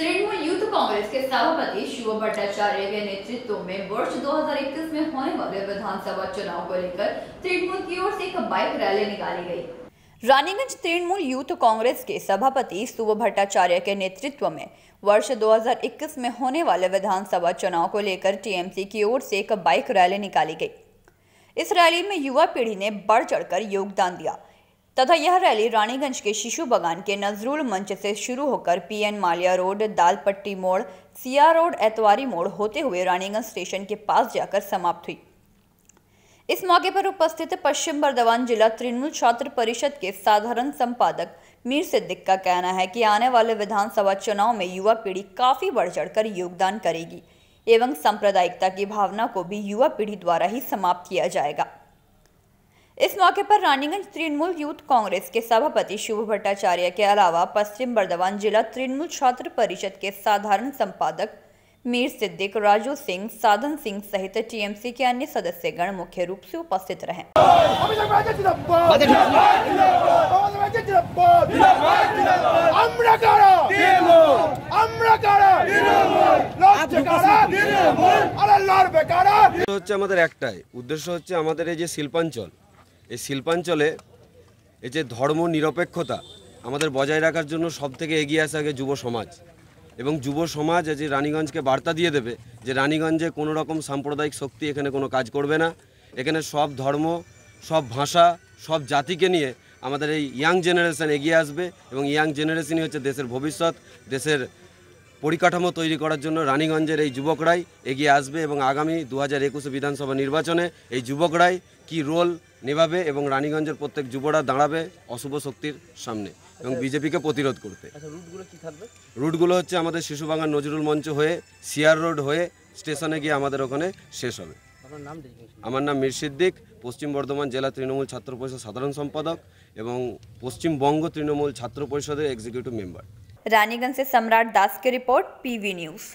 Trinamool youth Congress के सभापति शिव भट्टाचार्य के नेतृत्व में वर्ष 2021 में होने वाले विधानसभा चुनाव को लेकर तृणमूल की ओर से एक बाइक रैली निकाली गई। रानीगंज तृणमूल यूथ कांग्रेस के सभापति शिव भट्टाचार्य के नेतृत्व में वर्ष 2021 में होने वाले विधानसभा चुनाव को लेकर टीएमसी की ओर से एक बाइक रैली निकाली गई। इस रैली में युवा पीढ़ी ने बढ़ चढ़कर योगदान दिया तथा यह रैली रानीगंज के शिशु बागान के नजरुल मंच से शुरू होकर पीएन मालिया रोड, दालपट्टी मोड़, सिया रोड, एतवारी मोड़ होते हुए रानीगंज स्टेशन के पास जाकर समाप्त हुई। इस मौके पर उपस्थित पश्चिम बर्धमान जिला तृणमूल छात्र परिषद के साधारण संपादक मीर सिद्दीक का कहना है कि आने वाले विधानसभा चुनाव में युवा पीढ़ी काफी बढ़ चढ़कर योगदान करेगी एवं सांप्रदायिकता की भावना को भी युवा पीढ़ी द्वारा ही समाप्त किया जाएगा। इस मौके पर रानीगंज तृणमूल यूथ कांग्रेस के सभापति शिव भट्टाचार्य के अलावा पश्चिम बर्धमान जिला तृणमूल छात्र परिषद के साधारण संपादक मीर सिद्दीक, राजू सिंह, साधन सिंह सहित टीएमसी के अन्य सदस्यगण मुख्य रूप से उपस्थित रहे। उद्देश्य হচ্ছে আমাদের এই যে শিল্পাঞ্চল, এই শিল্পাঞ্চলে এই যে ধর্ম নিরপেক্ষতা আমাদের বজায় রাখার জন্য সবথেকে এগিয়ে আসে আগে যুব সমাজ এবং যুব সমাজ যে রানীগঞ্জকে বার্তা দিয়ে দেবে যে রানীগঞ্জে কোনো রকম সাম্প্রদায়িক শক্তি এখানে কোনো কাজ করবে না। এখানে সব ধর্ম, সব ভাষা, সব জাতিকে নিয়ে আমাদের এই ইয়াং জেনারেশন এগিয়ে আসবে এবং ইয়াং জেনারেশনই হচ্ছে দেশের ভবিষ্যৎ। দেশের পরিকাঠামো তৈরি করার জন্য রানীগঞ্জের এই যুবকরাই এগিয়ে আসবে এবং আগামী 2021 বিধানসভা নির্বাচনে এই যুবকরাই কি রোল নেভাবে এবং রানীগঞ্জের প্রত্যেক যুবরা দাঁড়াবে অশুভ শক্তির সামনে এবং বিজেপিকে প্রতিরোধ করতে। রুটগুলো কি থাকবে? রুটগুলো হচ্ছে আমাদের শিশুবাগান নজরুল মঞ্চ হয়ে সিআর রোড হয়ে স্টেশনে গিয়ে আমাদের ওখানে শেষ হবে। আমার নাম মির সিদ্দিক, পশ্চিম বর্ধমান জেলা তৃণমূল ছাত্র পরিষদ সাধারণ সম্পাদক এবং পশ্চিমবঙ্গ তৃণমূল ছাত্র পরিষদের এক্সিকিউটিভ মেম্বার। रानीगंज से सम्राट दास की रिपोर्ट, पीवी न्यूज़।